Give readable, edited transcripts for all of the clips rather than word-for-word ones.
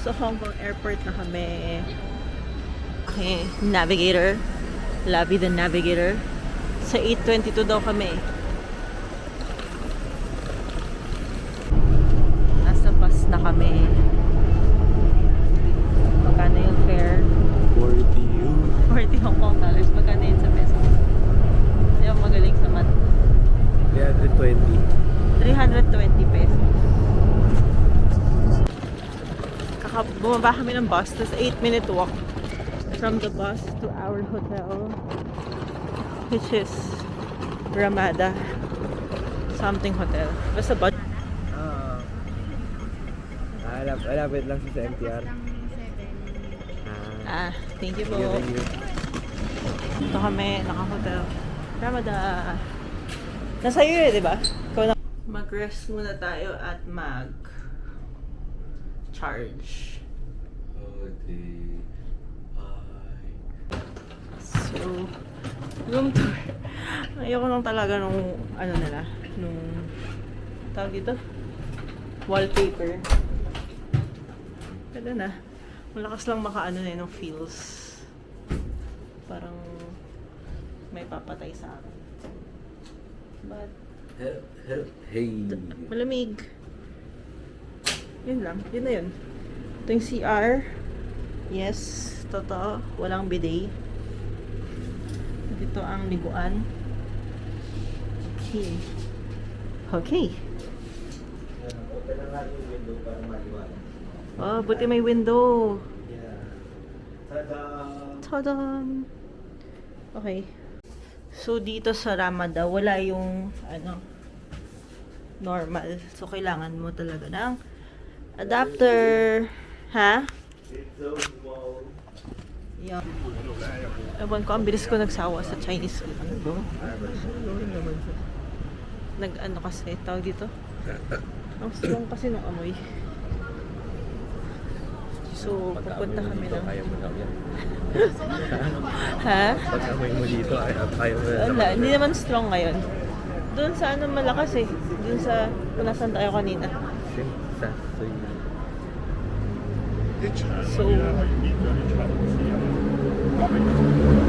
Sa Hong Kong Airport na kami. Okay, Navigator. Labi the Navigator. Sa 8:22 daw kami. Nasa bus na kami. Magkano yung fare? 40 Hong Kong dollars. Magkano yun sa peso? Hindi ako magaling sa math. 320. 320 pesos. Bumaba kami ng bus, tapos 8-minute walk from the bus to our hotel, which is Ramada something hotel. Basta ba? Alapit lang sa MTR. Thank you po. Thank you. Ito kami, naka-hotel. Ramada. Nasa iyo di ba? Mag-rest muna tayo at charge. So, room tour. Ayoko lang talaga nung ano nila, nung tawag dito, wallpaper. Pwede na. Malakas lang makaano na yun ng feels. Parang may papatay sa akin. But Hey. malamig. Yun lang. Yun na yun. Ito yung CR. Yes. Totoo. Walang bidet. Dito ang liguan. Okay. Okay. Oh, buti may window. Tada! Okay. So, dito sa Ramada, wala yung, normal. So, kailangan mo talaga ng adapter. Ha? Yeah. Ewan ko, ang bilis ko nagsawa sa Chinese food. Nag-ano kasi, tawag dito? Ang strong kasi ng amoy. So, pupunta kami ng... Kaya mo lang yan. Ha? Pag amoy mo dito, kaya mo lang. Wala, hindi naman strong ngayon. Doon sa ano malakas eh. Doon sa kung nasaan tayo kanina. So,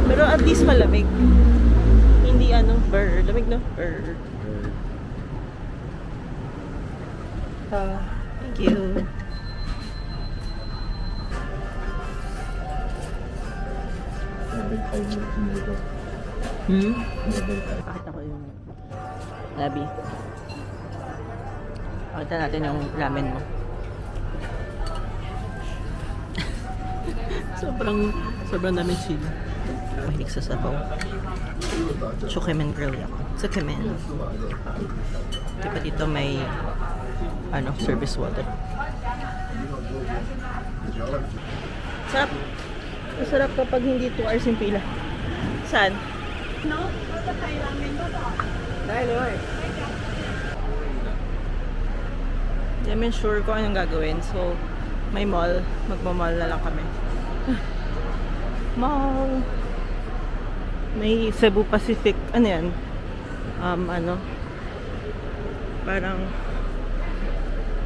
pero at least malamig. Hindi lamig no? Thank you. Pakita ko yung labi. Pakita natin yung ramen mo. sobrang daming chili. Mahilig sa sabaw. Chokemen grill ako. Chokemen. Diba dito may service water. Sarap. Masarap kapag hindi 2 hours yung pila. Saan? No? Dahil Hindi namin sure kung anong gagawin. So, may mall. Magmamall na lang kami. Mall. May Cebu Pacific. Ano yan? Parang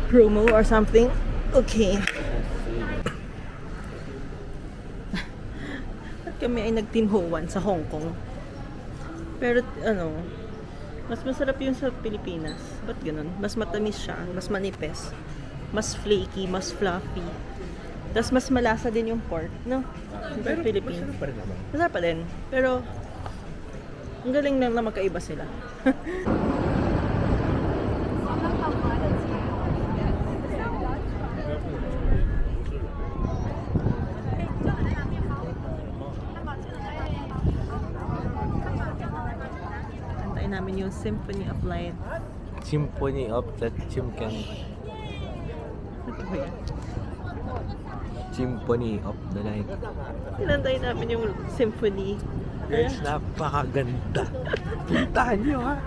promo or something. Okay. Kami ay nag-Team Ho1 sa Hong Kong. Pero mas masarap yun sa Pilipinas. Ba't ganun? Mas matamis siya, mas manipis, mas flaky, mas fluffy. Tapos mas malasa din yung pork, no? Sa Pilipinas. Masarap pa rin naman. Masarap pa din. Pero ang galing lang na magkaiba sila. Namin yung Symphony of Light. Symphony of the Chimken. Ito ba yan? Symphony of the Night. Tinantay namin yung symphony. Guys, napakaganda. Puntahan nyo ha.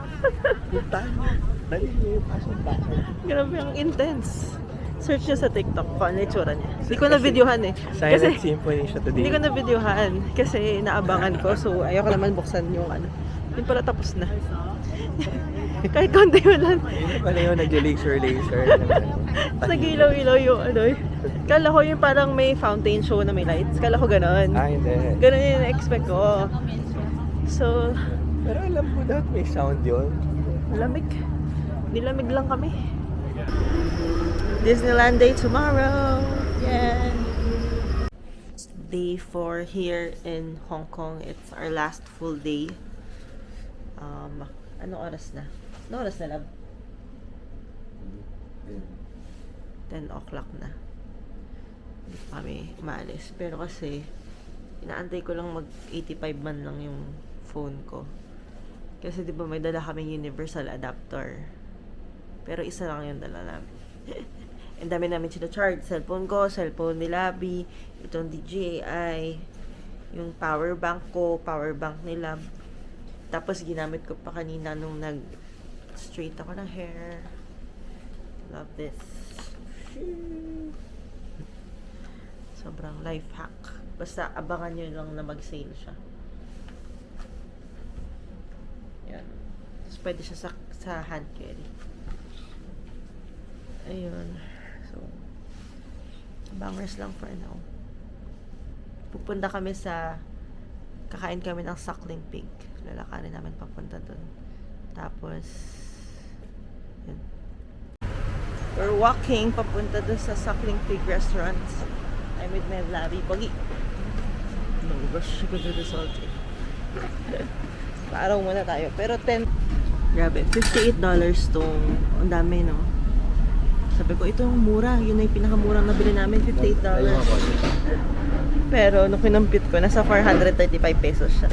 Puntahan nyo. Dali nyo yung pasuntahan. Grabe, ang intense. Search nyo sa TikTok kung ano yung tsura niya. Hindi ko na-videohan eh. Silent Kasi, Symphony siya today. hindi ko na-videohan kasi naabangan ko. So, ayoko naman buksan yung Yun pala tapos na. Kahit konti mo lang. Yun pala yung nag-laser. Nagilaw-ilaw yung ano eh. Kala ko yung parang may fountain show na may lights. Kala ko ganon. Hindi. Ganon yung expect ko. So, Pero alam ko dapat may sound yun. lamig. Nilamig lang kami. Disneyland Day tomorrow. Yeah. Day 4 here in Hong Kong. It's our last full day. Anong oras na? Anong oras na, love? 10 o'clock na. Hindi pa kami umalis. Pero kasi, inaantay ko lang mag 85 man lang yung phone ko. Kasi di ba may dala kaming universal adapter. Pero isa lang yung dala namin. Ang dami namin sina-charge. Cellphone ko, cellphone ni Labi, itong DJI, yung power bank ko, power bank ni Lab. Tapos ginamit ko pa kanina nung nag-straight ako ng hair. Love this. Sobrang life hack. Basta abangan nyo lang na mag-sale siya. Yan. Tapos pwede siya sa hand carry. Ayun. So, bangers lang for now. Pupunta kami kakain kami ng suckling pig. Lalakarin namin papunta dun. Tapos, yun. We're walking papunta dun sa suckling pig restaurants. I'm with my Labi. Pogi. No rush ko to the salty. Paaraw muna tayo. Pero 10. Grabe, $58 tong, ang dami, no? Sabi ko, ito yung mura. Yun na yung pinakamurang nabili namin, $58. Pero, nung kinampit ko, nasa 435 pesos siya.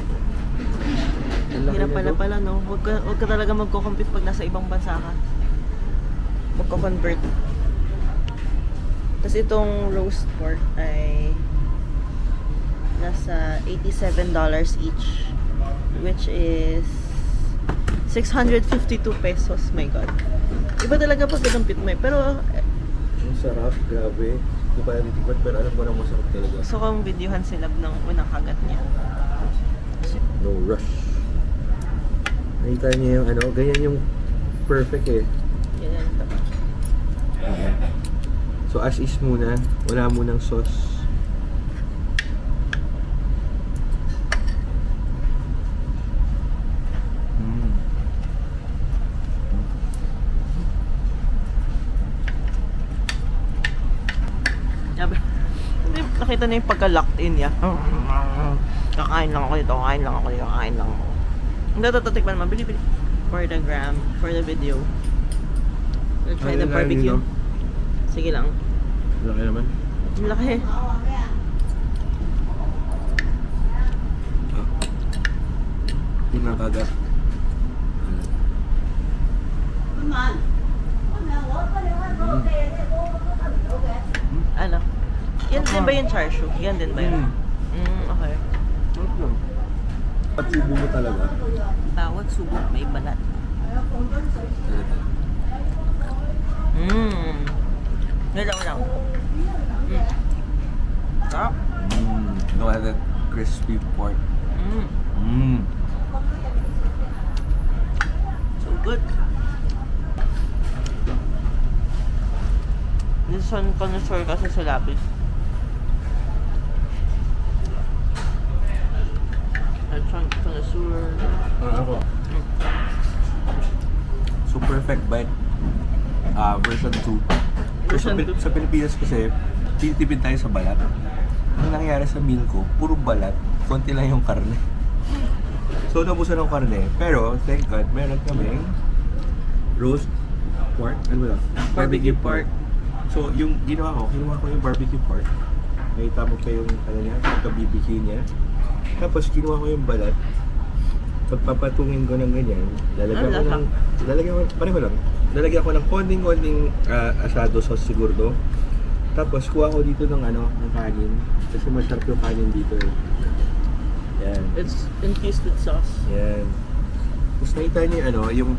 Hirap pala, no? Huwag ka talaga magko-compute pag nasa ibang bansa ka. Magko-convert. Tapos itong roast pork ay nasa $87 each. Which is 652 pesos. My God. Iba talaga pag kinampit mo eh. Pero, Ang sarap, grabe. Hindi pa natitikman pero alam ko na masarap talaga. gusto kong videohan sila ng unang kagat niya. No rush. Nakita niyo yung ano, ganyan yung perfect eh. Yan ito. So as is muna, wala munang sauce. Nakita na yung pagka-locked in niya. Kakain lang ako dito, kakain lang ako. Hindi ito tikman naman, bili. For the gram, for the video. We'll try the barbecue. Sige lang. Laki naman. Ang laki. Hindi na kagat. Ano? Yan din ba yung char siu? Yan din ba yun? Okay. At subo mo talaga. Bawat subo may balat. Wala. Sarap. Look at that crispy pork. So good. This one connoisseur kasi sa lapis. That's one connoisseur. Ako. So perfect bite. Version 2. Version 2. Sa Pilipinas kasi, tinitipid tayo sa balat. Ang nangyari sa meal ko, puro balat, konti lang yung karne. So nabusan ng karne, pero thank God, meron kaming roast pork, ano ba? Barbecue pork. So yung kinuha ko yung barbecue pork. Nakita mo pa yung ano niya, pagka-BBQ niya. Tapos kinuha ko yung balat. Pagpapatungin ko ng ganyan, lalagyan ko ng konting asado sauce siguro. Tapos kuha ko dito ng kanin kasi masarap yung kanin dito eh. Yan. It's infused with sauce. Yan. Tapos nakita niyo yung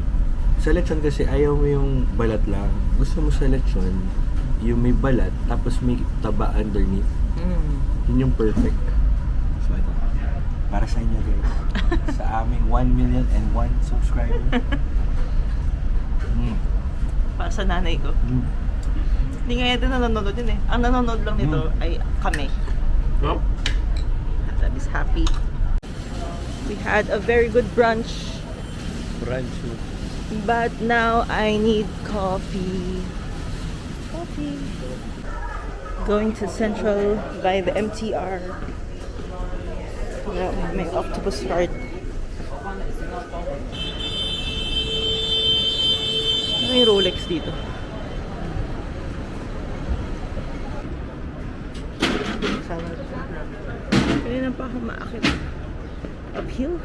sa lechon kasi ayaw mo yung balat lang. Gusto mo sa lechon yung may balat tapos may taba underneath. Yun yung perfect. So ito. Para sa inyo guys. Sa aming 1,000,001 subscriber. Para sa nanay ko. Hindi nga din nanonood yun eh. Ang nanonood lang nito ay kami. Oh? That is happy. We had a very good brunch. Brunch. But now I need coffee. Coffee. Going to Central by the MTR. Yeah, may octopus card. May Rolex dito. Kanina pa ako maakit. Uphill?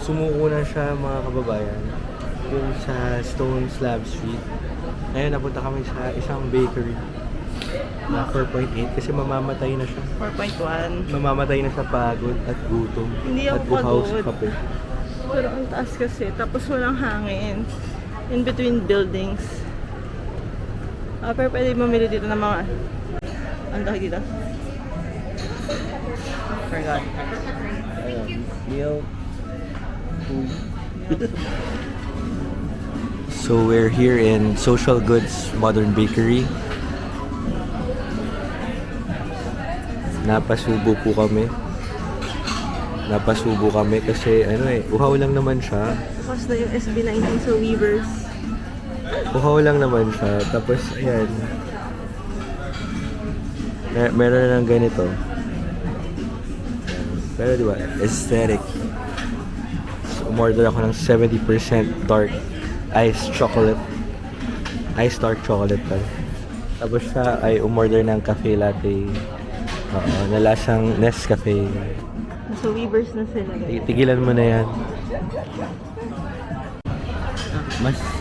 Sumuko na siya mga kababayan. Yung sa Stone Slab Street. Ngayon napunta kami sa isang bakery. Na 4.8 kasi mamamatay na siya. 4.1. Mamamatay na sa pagod at gutom. Hindi ako at buhaw sa pagod. kape. Pero ang taas kasi, tapos walang hangin. In between buildings. Pero pwede mamili dito ng mga... Ano tawag dito? Forgot. Milk. Food. So we're here in Social Goods Modern Bakery. Napasubo po kami. Napasubo kami kasi uhaw lang naman siya. Tapos na yung SB19 sa Weavers. Uhaw lang naman siya. Tapos ayan. Meron na ng ganito. Pero diba, aesthetic. So, umorder ako ng 70% dark iced chocolate. Iced dark chocolate pa. Tapos siya ay umorder ng cafe latte. Na lasang Nescafe. Nasa Weavers na sila. Tigilan mo na yan.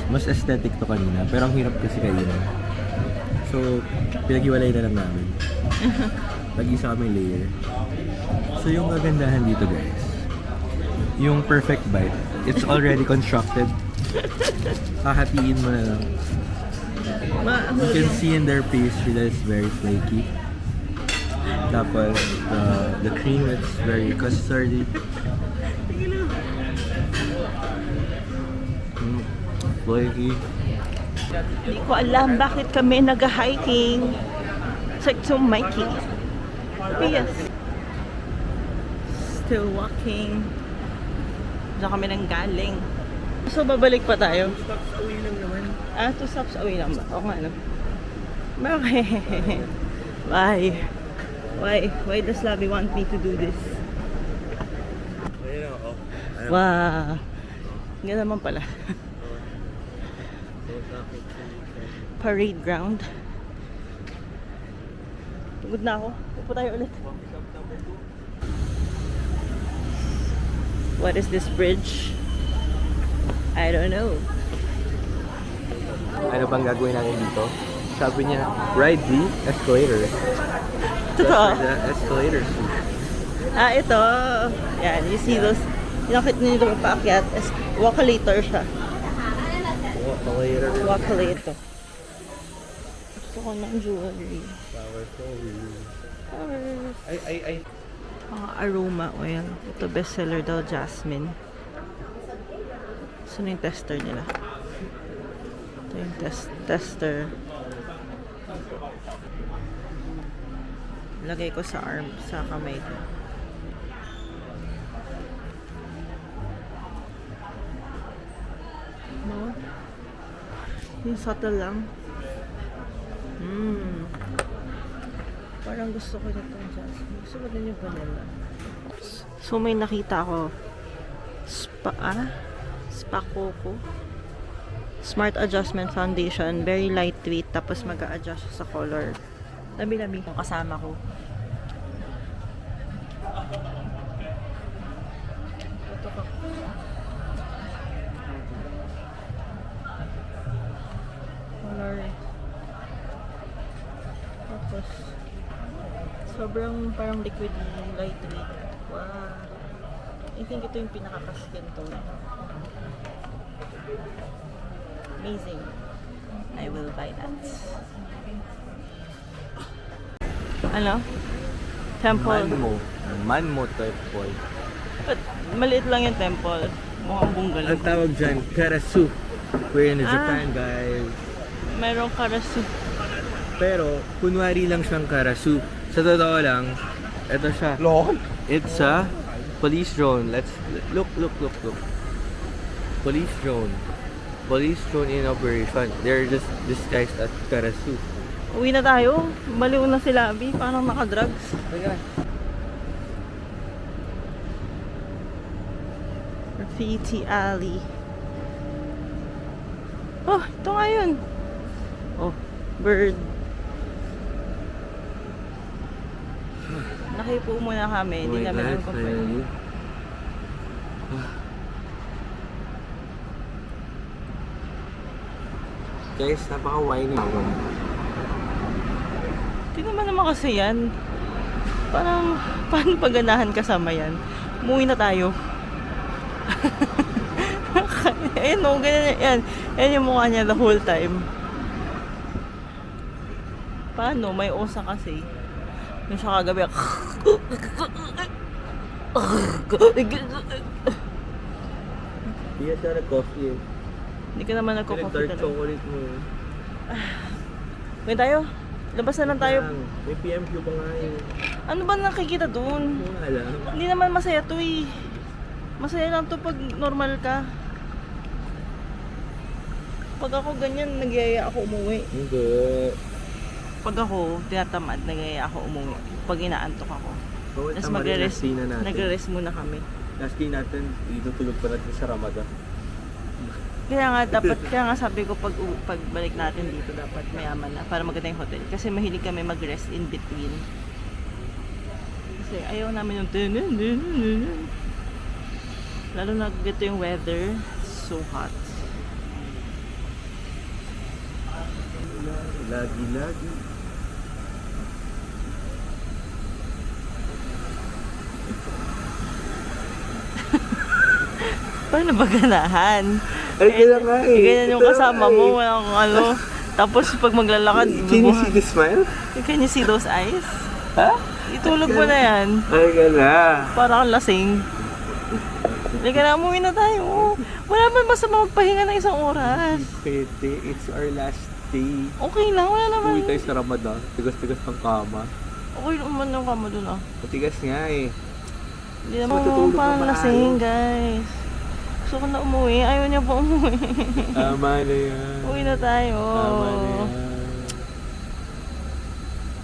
Mas aesthetic to kanina, pero ang hirap kasi kainin. So, pinag-iwalay na lang namin. Nag-isa kami layer. So, yung kagandahan dito guys, yung perfect bite, it's already constructed. Hahatiin mo na lang. You can see in their pastry that it's very flaky. Tapos, the cream, it's very custardy. Flaky. Hindi ko alam bakit kami nag-hiking. It's like so Mikey. But yes. Still walking. Diyan kami nang galing. So, babalik pa tayo. 2 stops away lang naman. 2 stops away lang ba? Oo nga, no? Bakit? Why? Why does Labi want me to do this? Ayun ako. Wow. Nga naman pala. Parade ground. Pagod na ako. Upo tayo ulit. What is this bridge? I don't know. Ano bang gagawin natin dito? Sabi niya, ride the escalator. Totoo. The escalator. Ito. Yan, you see those. Nakit nyo dito paakyat. Walkalator siya. Escalator. Walkalator. Gusto ko ng jewelry. Flowers. Ay. Mga aroma oil. Ito bestseller daw, jasmine. Saan yung tester nila? Ito yung tester. Lagay ko sa arm, sa kamay ko. No? Yung subtle lang. Parang gusto ko nitong jasmine. Gusto ko din yung vanilla. So may nakita ako. Spa Coco. Smart Adjustment Foundation. Very lightweight. Tapos mag-a-adjust sa color. Labi-labi. Yung kasama ko. Ito ka. Color. Tapos sobrang parang liquid, lightweight. Wow. I think ito yung pinaka-skin tone. Amazing. I will buy that. Ano? Temple. Manmo Temple. But maliit lang yung temple. Mukhang bungalow. Ang tawag dyan, Karasu. We're in Ah. Japan, guys. Mayroong karasu. Pero, kunwari lang siyang Karasu. Sa totoo lang, ito siya. It's a police drone. Let's look. Police drone. Police drone in operation. They're just disguised as Karasu. Uwi na tayo. Baliw na si Labi. Parang naka-drugs. Graffiti Alley. Oh, ito nga yun. Oh, bird. Nakipo muna kami. Hindi namin alam kung pwede. Guys, napaka-whiny ako. Hindi naman kasi yan. Parang, paano paganahan kasama yan? Umuwi na tayo. Ayan o, ganyan yan. Ayan yung mukha niya the whole time. Paano? May osa kasi. Yung siya kagabi. Hindi siya nag-coffee eh. Hindi ka naman nagko-coffee Dark talaga. chocolate mo eh. Uwi tayo? Labas na lang tayo. May PMQ pa nga eh. Ano ba nakikita dun? Hindi nga alam. Hindi naman masaya to eh. Masaya lang to pag normal ka. Pag ako ganyan, nagyaya ako umuwi. Hindi. Pag ako tinatamad, nagyaya ako umuwi. Pag inaantok ako. Bawal Tapos tama rin magre-rest. last day na natin. Nagre-rest muna kami. Last day natin, itutulog pa natin sa Ramadan. Kaya nga dapat, kaya nga sabi ko pagbalik natin dito dapat mayaman na para maganda yung hotel. Kasi mahilig kami mag-rest in between. Kasi ayaw namin yung lalo na ganito yung weather, so hot. Lagi. Paano ba ganahan? Ay, kaya nga eh. Ganyan yung kasama mo, walang ano. Tapos pag maglalakad, Can you see the smile? Can you see those eyes? Ha? Itulog mo na yan. Ay, ka na. Para kang lasing. Halika na, umuwi na tayo. Wala man masama magpahinga ng isang oras. Pwede, it's our last day. Okay lang, wala naman. Uwi tayo sa Ramadan. Tigas-tigas ng kama. Okay naman yung kama dun ah. Matigas nga eh. Hindi naman matutulog parang na lasing guys. Gusto ko na umuwi, ayaw niya pa umuwi. Tama na yan. Uwi na tayo. Tama na yan.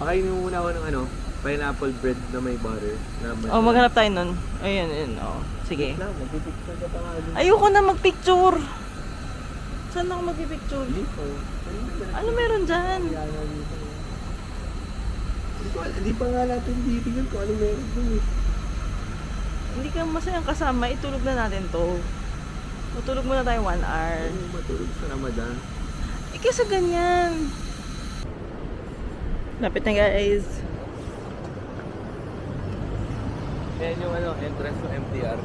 Pakainin mo muna ako ng pineapple bread na may butter. Oh, maghanap tayo nun. Ayun. Oh. Sige. Magpipicture ka pa nga dun. Ayoko na magpicture. Saan ako magpipicture? Dito. Ano meron dyan? Hindi pa nga natin titignan kung ano meron dun eh. Hindi ka masayang kasama, itulog na natin to. Matulog muna tayo 1 hour. Ano matulog sa Ramadan? Eh kasi ganyan. Lapit na guys. Yan yung entrance ng MTR.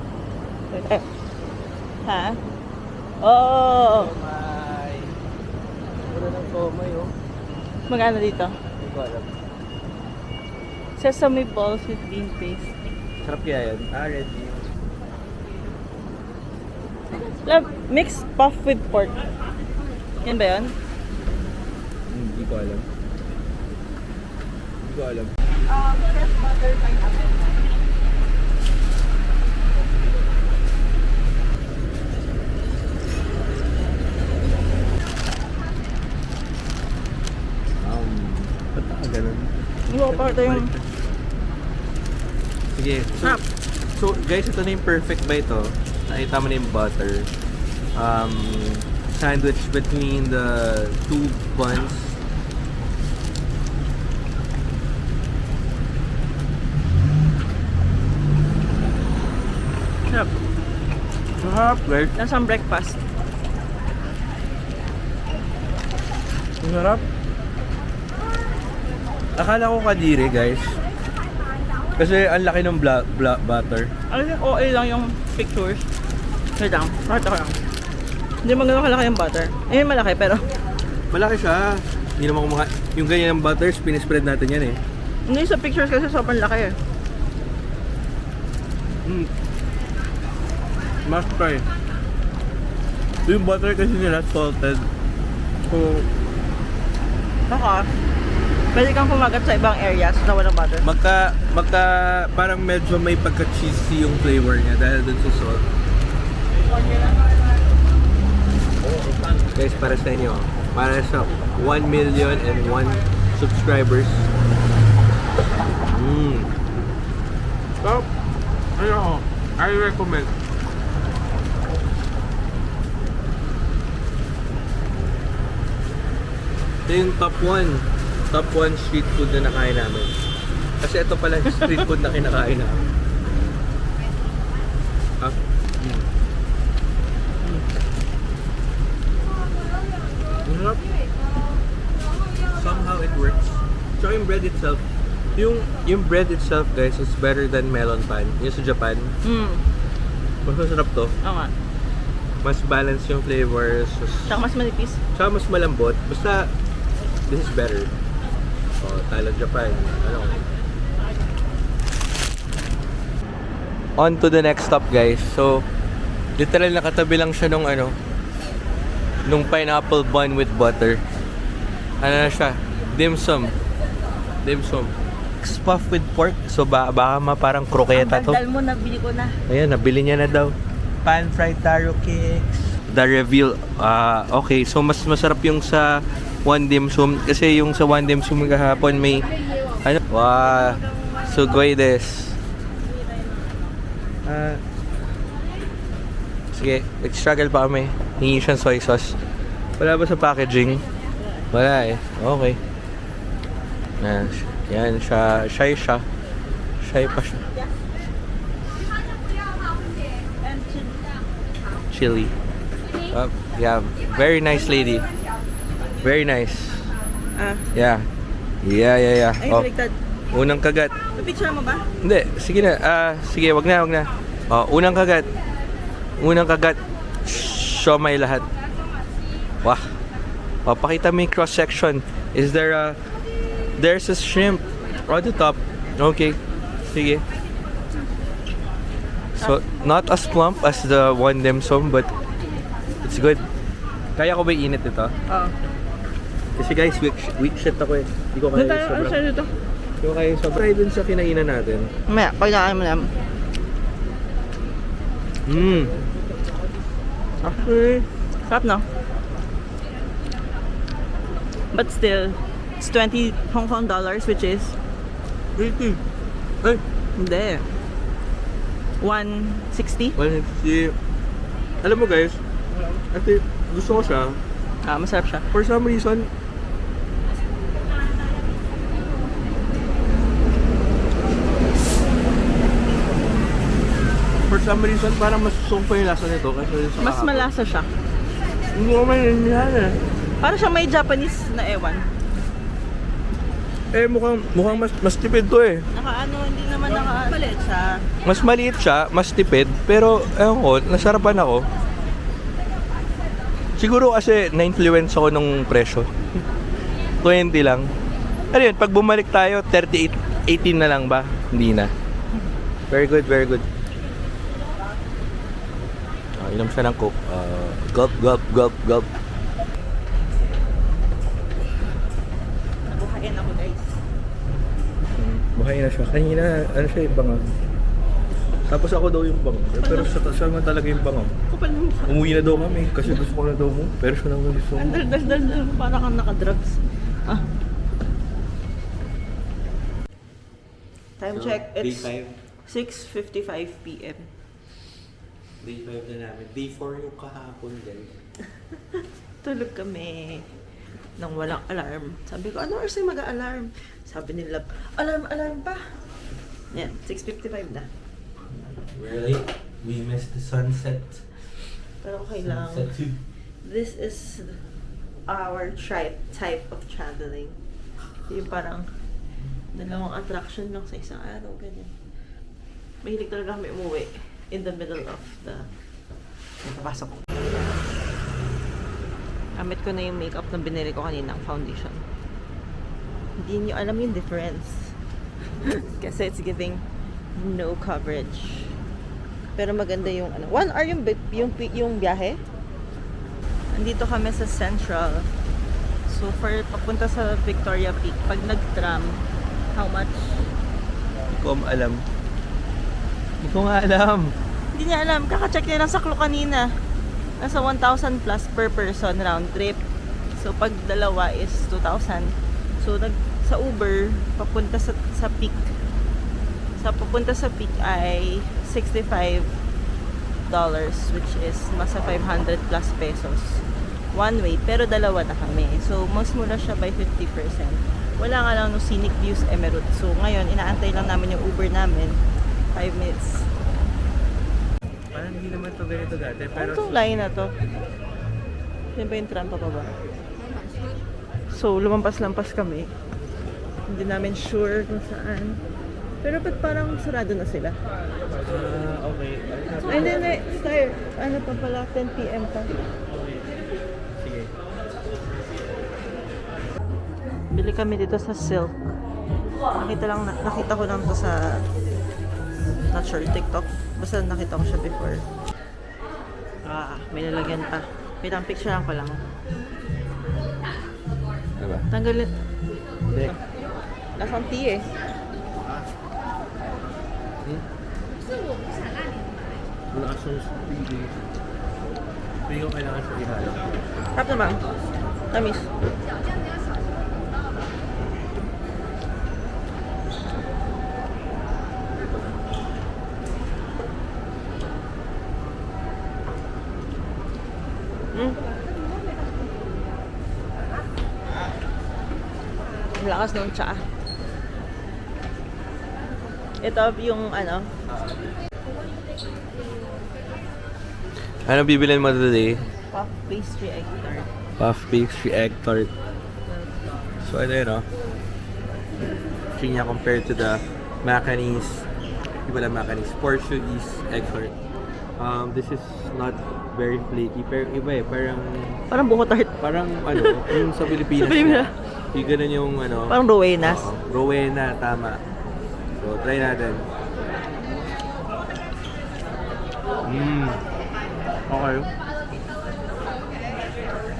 Ha? Oo. Somay. Mura ng somay oh. Magkano dito? Hindi ko alam. Sesame balls with bean paste. Sarap kaya yan. Ready. Mixed puff with pork. Yan ba yun? Hindi ko alam. Hindi ko alam. Fresh butter pineapple. Ba't ganun? Hindi ko pa yung... Sige. So guys, ito na yung perfect bite oh. Nakita mo na yung butter. Sandwich between the two buns. Sarap. Sarap, guys. Nasang breakfast. Sarap. Akala ko kadiri, guys. Kasi ang laki ng butter. Ano yung OA lang yung pictures. Wait lang. Pakita ko lang. Hindi man ganun kalaki yung butter. Eh, malaki pero... Malaki siya. Hindi naman kumaka... Yung ganyan ng butter, pinispread natin yan eh. Hindi sa pictures kasi sobrang laki eh. Must try. Yung butter kasi nila salted. So, Baka, pwede kang kumagat sa ibang areas na walang butter. parang medyo may pagka-cheesy yung flavor niya dahil dun sa salt. Guys, para sa inyo, para sa 1,000,001 subscribers. So, ayun, I recommend. Ito yung top 1 street food na nakain namin. Kasi ito pala yung street food na kinakain namin. Ah. Masarap. Somehow it works. So yung bread itself, yung bread itself guys is better than melon pan. Yung sa Japan, mas masarap to. Oo nga. Mas balance yung flavors. Tsaka mas manipis. Tsaka mas malambot. Basta, this is better. Oh, Thailand, Japan. Ano? On to the next stop, guys. So, literal nakatabi lang siya nung pineapple bun with butter. Ano na siya? Dim sum. Puff with pork. So, baka parang kroketa to. Ang bandal mo, nabili ko na. Ayan, nabili niya na daw. Pan-fried taro cakes. The reveal, okay. So, mas masarap yung sa one dim sum. Kasi yung sa one dim sum kahapon may, wow, sugoy des. Sige, struggle pa kami. Hingi siyang soy sauce. Wala ba sa packaging? Wala eh. Okay. Yan, shy pa siya. Chili. Yeah, very nice lady. Very nice. Yeah. Ay, Oh, baliktad. unang kagat. Picture mo ba? Hindi, sige na. Sige, wag na. Oh, unang kagat. Siomay lahat. Wah. Pakita mo yung cross section. Is there there's a shrimp on the top. Okay. Sige. So, not as plump as the one dim sum, but it's good. Kaya ko ba init ito? Oo. Kasi guys, weak shit ako eh. Hindi ko kaya Ano sobrang. siya dito? Hindi ko kaya sobrang. Try dun sa kinainan natin. Mamaya, pagkakaan mo na. Actually, Sarap, no? But still, it's 20 Hong Kong dollars, which is, 80. Ay, hindi, 160. well, alam mo guys, ate, gusto ko siya. Masarap siya. For some reason, parang mas sumpa yung lasa nito kasi sa Mas kahapon. malasa siya. Hindi ko maintindihan eh. Para siyang may Japanese na ewan. Eh, mukhang mas tipid to eh. Hindi naman maliit siya. Mas maliit siya, mas tipid, pero ewan ko, nasarapan ako. Siguro kasi na-influence ako nung presyo. 20 lang. Ano yun, pag bumalik tayo, 38, 18 na lang ba? Hindi na. Very good. Inom siya ng Coke. Gulp. Nabuhayin ako, guys. Buhay na siya. Kanina, siya yung bangag. Tapos ako daw yung bangag. Pero siya man talaga yung bangag. Kapal mo. Umuwi na daw kami kasi gusto ko na daw mo. Pero siya nang gusto mo. Dal. Para kang nakadrugs. Time check. It's 6:55 p.m. Day 5 na namin. Day 4 yung kahapon guys. Tulog kami nang walang alarm. Sabi ko, ano oras yung mag-alarm? Sabi nila, alarm pa. Yan, 6:55 na. We're late. We missed the sunset. Pero okay lang. This is our type of traveling. Yung parang dalawang attraction lang sa isang araw, ganyan. Mahilig talaga kami umuwi in the middle of the napapasok ko. Gamit ko na yung makeup na binili ko kanina, ang foundation. Hindi niyo alam yung difference. Kasi it's giving no coverage. Pero maganda yung ano. 1 hour yung biyahe. Andito kami sa Central. So for papunta sa Victoria Peak, pag nag-tram, how much? Hindi ko alam. Hindi ko nga alam. Hindi niya alam. Kaka-check niya lang sa Klook kanina. Nasa 1,000 plus per person round trip. So pag dalawa is 2,000. So sa Uber, papunta sa Peak. Papunta sa Peak ay $65, which is masa 500 plus pesos. One way, pero dalawa na kami. So, mas mura siya by 50%. Wala nga lang no scenic views Emerald. So, ngayon, inaantay lang namin yung Uber namin. 5 minutes. Parang hindi naman to ganito dati. Ano itong line na to? Yan ba yung tram pa ba? So, lumampas-lampas kami. Hindi namin sure kung saan. Pero ba't parang sarado na sila? Okay. Ay, hindi. Start. Ano pa pala? 10 p.m. pa. Sige. Bili kami dito sa Silk. Nakita ko lang to sa not sure, TikTok. Basta nakita ko siya before. May lalagyan pa. Wait lang, picturean ko lang. Ano ba? Tanggalin. Hindi. Lasang tea eh. Wala kasong speedy. Hindi ko kailangan siya ihalo. Tap naman. Tamis. Ang lakas ng tsaa. Ito yung ano. Ano bibilin mo today? Puff pastry egg tart. Puff pastry egg tart. So ano yun, no? Niya compared to the Macanese, di ba lang Macanese, Portuguese egg tart. This is not very flaky, pero iba eh, Parang buko tart. parang ano, yung sa Pilipinas. Sa Pilipinas. Yung ganun yung ano. Parang Rowenas. Rowena, tama. So try natin. Okay.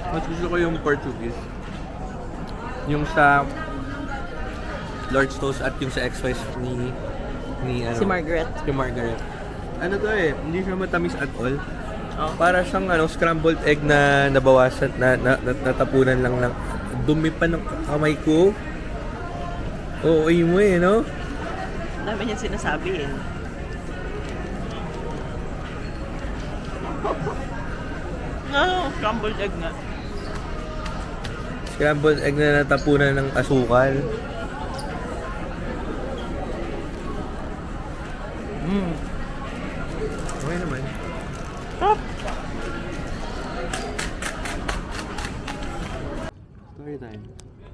Mas gusto ko yung Portuguese. Yung sa Lord's Toast at yung sa X-Spice ni ano, Si Margaret. Si Margaret. Ano to eh, hindi siya matamis at all. Oh. Para siyang ano, scrambled egg na nabawasan, natapunan lang ng dumi pa ng kamay ko. Oo, mo eh, no? Dami niya sinasabi eh. Scrambled egg nga. Scrambled egg na natapunan ng asukal. Okay naman. Stop! Story time.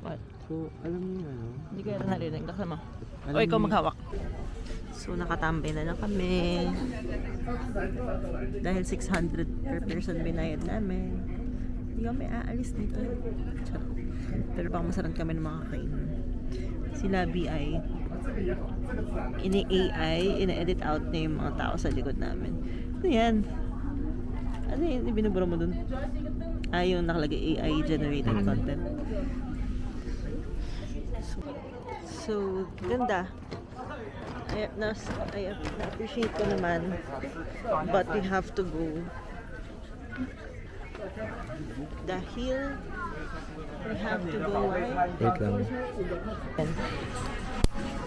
What? So, alam niyo ano? Hindi ko na narinig. Laksa mo. Alam O, ikaw niyo- maghawak. So, nakatambay na lang kami. Dahil 600 per person binayad namin. Hindi kami aalis dito. Charot. Pero baka masarap kami ng mga kakainin. Sila BI, ini-AI, ina-edit out na yung mga tao sa likod namin. Ano yan? Ano yun? Binubura mo dun? Yung nakalagay AI generated content. So, ganda. I appreciate ko naman, but we have to go dahil we have to go right? Wait lang.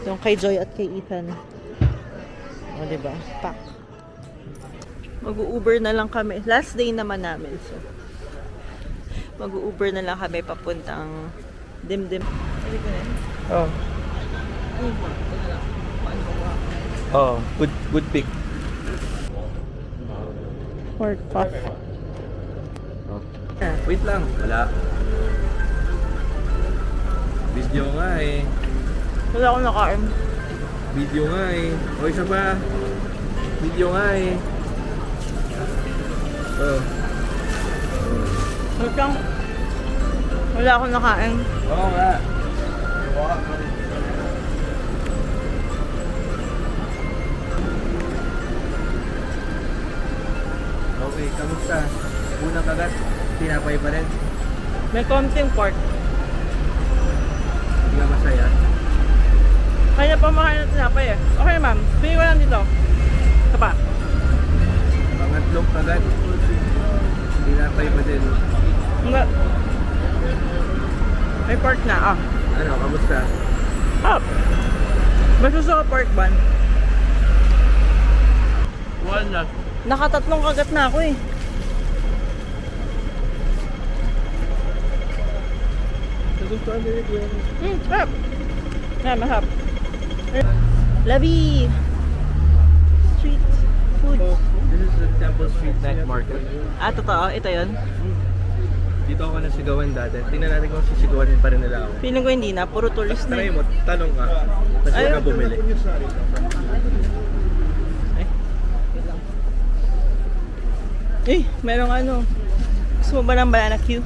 Yung kay Joy at kay Ethan, o diba, pack. Mag-Uber na lang kami, last day naman namin, so mag-Uber na lang kami papuntang Dimdim. Hindi ko na yun. Oh. Ano ba? Ito na lang. Paano ba? Oh, good pick. Pork puff. Oh. Wait lang, wala. Video nga eh. Wala akong nakain. Video nga eh. O isa pa. Video nga eh. Oh. Wait lang. Wala akong nakain. Oo nga. Okay, kamusta? Unang kagat, tinapay pa rin. May konting pork. Hindi ka masaya. Kaya pa makain na tinapay eh. Okay ma'am, bigay ko lang dito. Ito pa. Pangatlong kagat, tinapay pa din. Hindi. May pork na, ah. Ano, kamusta? Ah! May suso ka pork bun. Walnut. Nakatatlong kagat na ako eh. Nagustuhan din ito yan. Harap. Mahap. Labi! Street food. This is the Temple Street Night Market. Ah, totoo. Ito yun. Dito ako nasigawan dati. Tingnan natin kung sisigawan pa rin nila ako. Feeling ko hindi na. Puro tourist na. Try mo, tanong ka. Tapos huwag ka bumili. Merong ano. Gusto mo ba ng banana Q?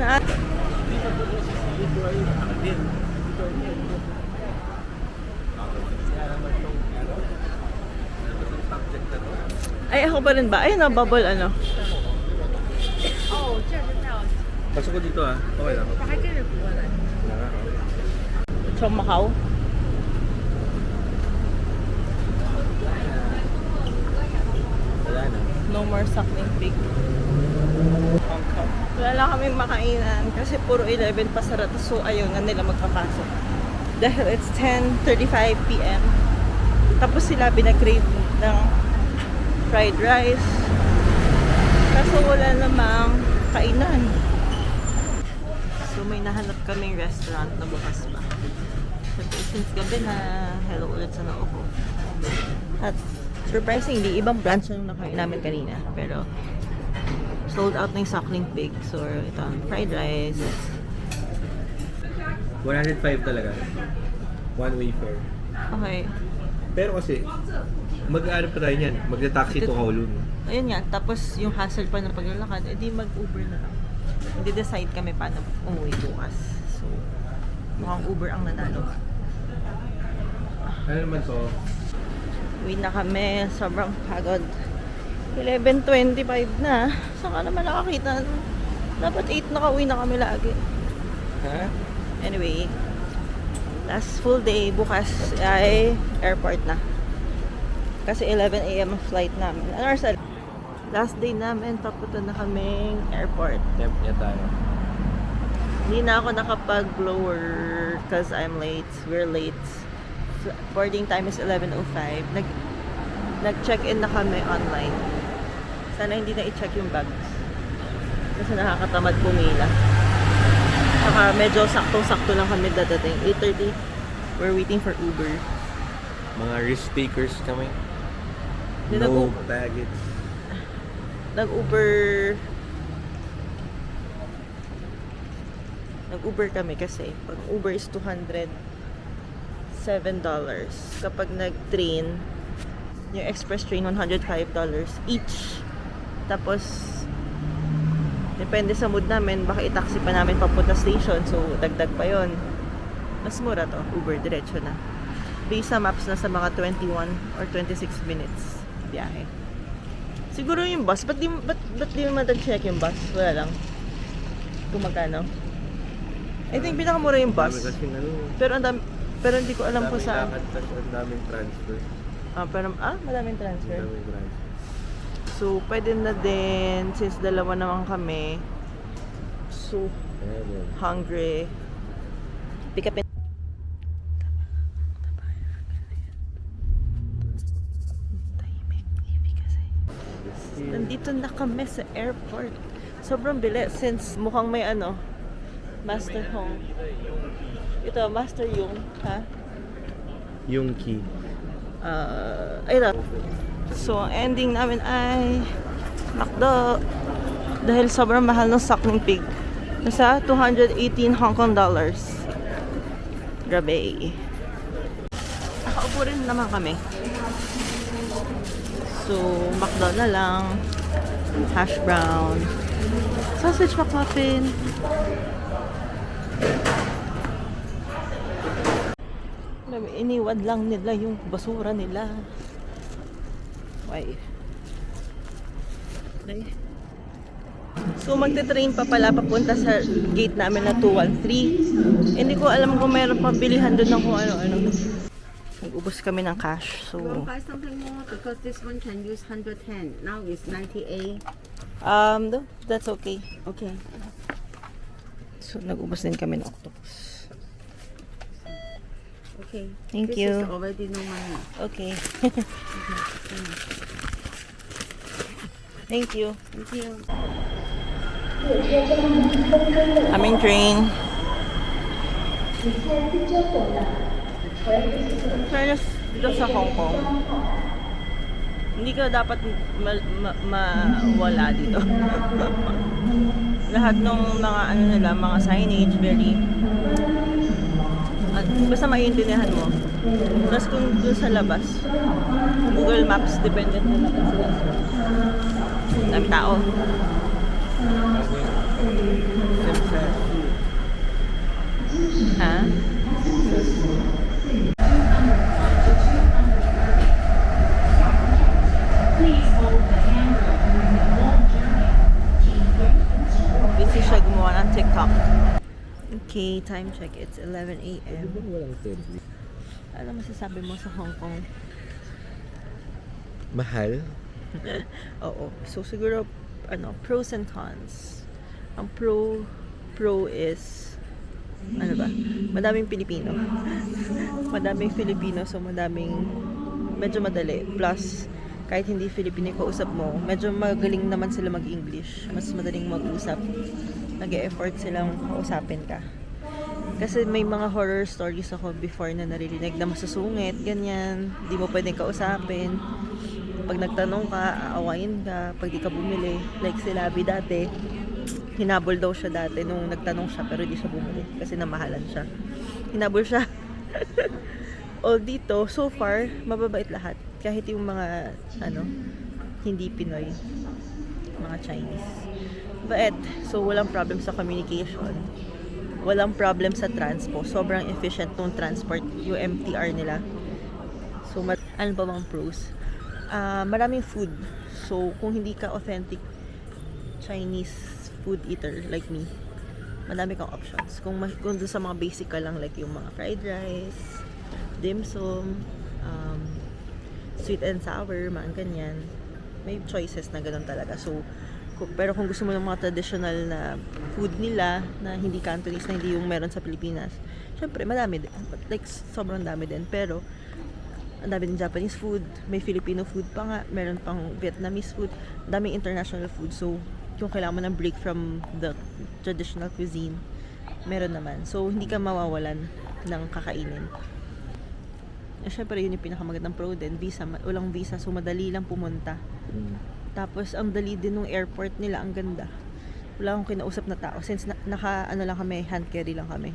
Na? Ay, ako ba rin ba? Ay, bubble ano. Pasok ko dito ah. Okay lang. Chong Macau. Wala na. No more suckling pig. Wala lang kaming makainan kasi puro 11 pa sarado, so ayaw na nila magpapasok. Dahil it's 10:35 p.m. Tapos sila binagrade ng fried rice. Kaso wala namang kainan. So may nahanap kaming restaurant na bukas pa. But since gabi na, hello ulit sa noo ko. At surprisingly, ibang branch yung nakain namin kanina. Pero sold out na yung suckling pig. So ito, fried rice. 105 talaga. One way fare. Okay. Pero kasi, mag-aarap pa tayo niyan. Magta-taxi to Kowloon. Ayun nga, tapos yung hassle pa ng paglalakad, edi mag-Uber na lang. Hindi decide kami paano umuwi bukas. So, mukhang Uber ang nanalo. Ano naman to? Uwi na kami, sobrang pagod. 11:25 na. Saan ka naman nakakita? Dapat 8 nakauwi na kami lagi. Ha? Anyway, last full day bukas ay airport na. Kasi 11 a.m. ang flight namin. Ano oras na? Last day namin, papunta na kaming airport. Temp niya tayo. Hindi na ako nakapag-blower because I'm late. We're late. Boarding time is 11:05. Nag-check-in na kami online. Sana hindi na i-check yung bags. Kasi nakakatamad pumila. Saka medyo saktong-sakto lang kami dadating. 8:30. We're waiting for Uber. Mga risk takers kami. Hindi No baggage. Nag-Uber kami kasi pag Uber is $207. Kapag nag-train, yung express train, $105 each. Tapos, depende sa mood namin, baka i-taxi pa namin papunta station. So, dagdag pa yon. Mas mura to, Uber, diretso na. Based sa maps na sa mga 21 or 26 minutes biyahe. Siguro yung bus, ba't di mo check yung bus? Wala lang. Kung magkano. I think pinakamura yung bus. Dami kasing ano. Pero hindi ko alam kung saan. Ang daming transfer. Madaming transfer. Ang daming transfer. So, pwede na din, since dalawa naman kami. So, Ayan. hungry. Pick up in. Nandito na kami sa airport. Sobrang bilis since mukhang may Master Hong. Ito, Master Yung, ha? Yung key. Ito. So, ang ending namin ay McDo. Dahil sobrang mahal ng suckling pig. Nasa 218 Hong Kong dollars. Grabe. Nakaupo rin naman kami. So, McDo na lang. Hash brown. Sausage McMuffin. Iniwad lang nila yung basura nila. Why? Okay. So magte-train pa pala papunta sa gate namin na 213. Hindi ko alam kung mayroon pang bilihan doon ng kung ano-ano. Nag-ubos kami ng cash. So You want to buy something more because this one can use 110. Now it's 98. That's okay. Okay. So nag-ubos din kami ng octopus. Okay. Thank this you. Is already no money. Okay. Thank you. Thank you. Aming train. Fairness dito sa Hong Kong, hindi ka dapat mawala dito. Lahat ng mga ano nila, mga signage, very basta maiintindihan mo. Tapos kung dun sa labas, Google Maps, dependent na naman sila. Dami tao. Ha? Busy siya gumawa ng TikTok. Okay, time check. It's 11 a.m. Ano masasabi mo sa Hong Kong? Mahal? Oo. So siguro pros and cons. Ang pro is ano ba? Madaming Pilipino. Madaming Filipino, so medyo madali. Plus kahit hindi Filipino yung kausap mo, medyo magaling naman sila mag-English. Mas madaling mag-usap. Nag-e-effort silang kausapin ka. Kasi may mga horror stories ako before na naririnig na masusungit, ganyan. Di mo pwedeng kausapin. Pag nagtanong ka, aawain ka. Pag di ka bumili, like si Labi dati, hinabol daw siya dati nung nagtanong siya pero di siya bumili kasi namahalan siya. Hinabol siya. All dito, so far, mababait lahat. Kahit yung mga, hindi Pinoy. Mga Chinese. But, so walang problem sa communication. Walang problem sa transpo. Sobrang efficient nung transport, yung MTR nila. So, ano ba bang pros? Maraming food. So, kung hindi ka authentic Chinese food eater like me, madami kang options. Kung doon sa mga basic ka lang, like yung mga fried rice, dim sum, sweet and sour, mga ganyan, may choices na ganun talaga. So, pero kung gusto mo ng mga traditional na food nila, na hindi Cantonese, na hindi yung meron sa Pilipinas, syempre madami din. Like, sobrang dami din. Pero, ang dami din Japanese food, may Filipino food pa nga, meron pang Vietnamese food, daming international food. So, kung kailangan mo ng break from the traditional cuisine, meron naman. So, hindi ka mawawalan ng kakainin. Syempre, yun yung pinakamagandang pro din. Walang visa, so madali lang pumunta. Tapos, ang dali din ng airport nila, ang ganda. Wala akong kinausap na tao. Since lang kami, hand carry lang kami.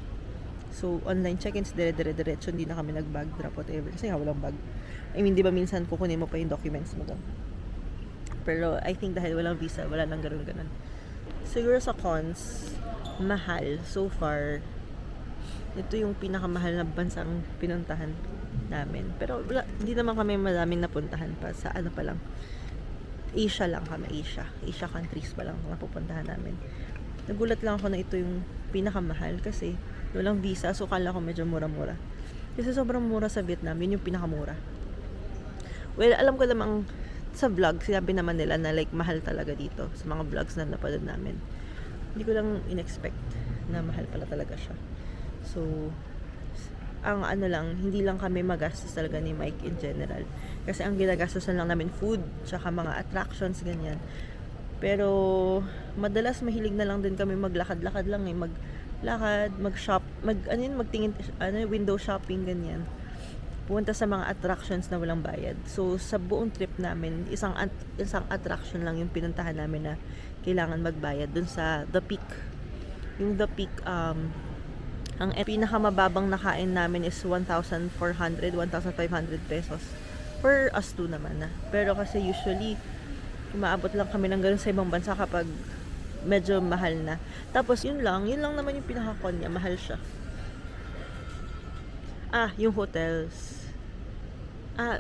So, online check-ins, dire-diretso, hindi na kami nag-bag drop, whatever. Kasi walang bag. I mean, di ba minsan kukunin mo pa yung documents mo doon. Pero, I think dahil walang visa, wala nang ganun-ganun. Siguro sa cons, mahal. So far, ito yung pinakamahal na bansang pinuntahan namin. Pero, hindi naman kami madaming napuntahan pa. Sa pa lang. Asia lang kami, Asia countries pa lang napupuntahan namin. Nagulat lang ako na ito yung pinakamahal kasi walang visa, so kala ko medyo mura-mura. Kasi sobrang mura sa Vietnam, yun yung pinakamura. Well, alam ko namang sa vlog, sinabi naman nila na like mahal talaga dito sa mga vlogs na napanood namin. Hindi ko lang in-expect na mahal pala talaga siya. So, ang hindi lang kami magastos talaga ni Mike in general. Kasi ang ginagastosan lang namin food, tsaka mga attractions, ganyan. Pero, madalas mahilig na lang din kami maglakad-lakad lang maglakad, mag-shop, magtingin, window shopping, ganyan. Pumunta sa mga attractions na walang bayad. So, sa buong trip namin, isang attraction lang yung pinuntahan namin na kailangan magbayad dun sa The Peak. Yung The Peak, ang pinakamababang nakain namin is 1,400, 1,500 pesos. For us two naman na. Pero kasi usually, umaabot lang kami ng ganun sa ibang bansa kapag medyo mahal na. Tapos yun lang naman yung pinaka-con niya, mahal siya. Yung hotels.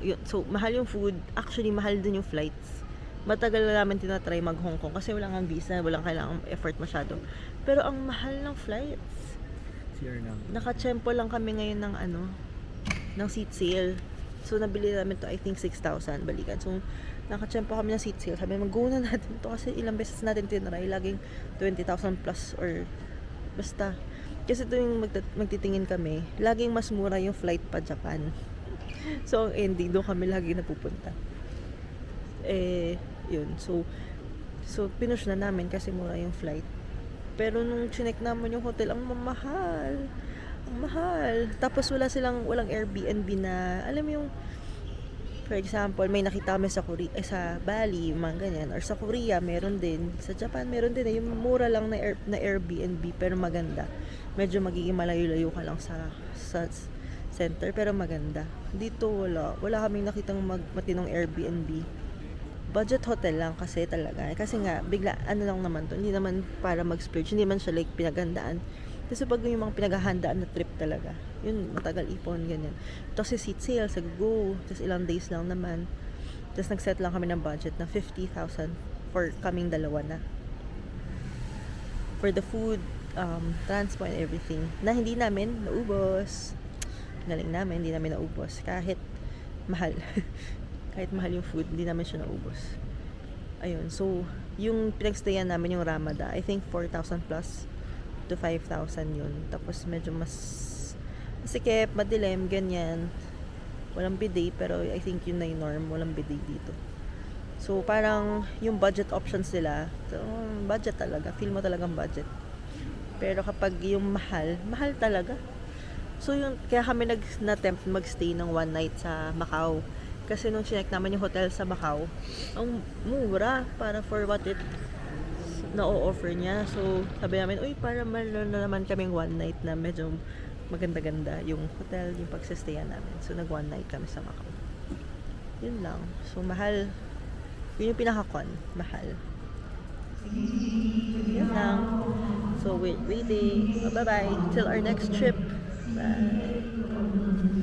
Yun. So, mahal yung food. Actually, mahal din yung flights. Matagal na namin tinatry mag Hong Kong kasi walang ang visa, walang kailangang effort masyado. Pero ang mahal ng flights. CR na. Nakachempo lang kami ngayon ng ng seat sale. So, nabili namin to, I think, 6,000 balikan. So, nakachempo kami ng seat sale. Sabi naman, go na natin to kasi ilang beses natin tinry. Laging 20,000 plus or basta. Kasi ito yung magtitingin kami, laging mas mura yung flight pa Japan. So, ang ending, doon kami lagi napupunta. Yun. So pinush na namin kasi mura yung flight. Pero nung chinek naman yung hotel, ang mamahal. Ang mahal. Tapos walang Airbnb na, alam mo yung, for example, may nakita kami sa Bali, mga ganyan, or sa Korea, meron din. Sa Japan, meron din. Yung mura lang na Airbnb, pero maganda. Medyo magiging malayo-layo ka lang sa center, pero maganda. Dito wala kaming nakitang matinong Airbnb. Budget hotel lang kasi talaga. Kasi nga, bigla, lang naman to. Hindi naman para mag-splurge. Hindi man siya like pinaghandaan. Kasi pag yung mga pinaghahandaan na trip talaga, yun, matagal ipon, ganyan. Tapos seat sale, sa go. Tapos ilang days lang naman. Tapos nag-set lang kami ng budget na 50,000 for kaming dalawa na. For the food, transport and everything. Na hindi namin naubos. Galing namin, hindi namin naubos. Kahit mahal. Kahit mahal yung food, hindi namin siya naubos. Ayun, so, yung pinagstayan namin yung Ramada, I think 4,000 plus to 5,000 yun. Tapos medyo mas masikip, madilim, ganyan. Walang bidet, pero I think yun na yung norm. Walang bidet dito. So, parang yung budget options nila, budget talaga. Feel mo talagang budget. Pero kapag yung mahal talaga. So, kaya kami na-tempt magstay ng one night sa Macau. Kasi nung chinek naman yung hotel sa Macau, ang mura para for what it na-offer niya. So, sabi namin, uy, para meron na naman kaming one night na medyo maganda-ganda yung hotel, yung pagsistayan namin. So, nag-one night kami sa Macau. Yun lang. So, mahal. Yun yung pinaka-con. Mahal. Yun lang. So, we're waiting. Bye-bye. Till our next trip. Bye.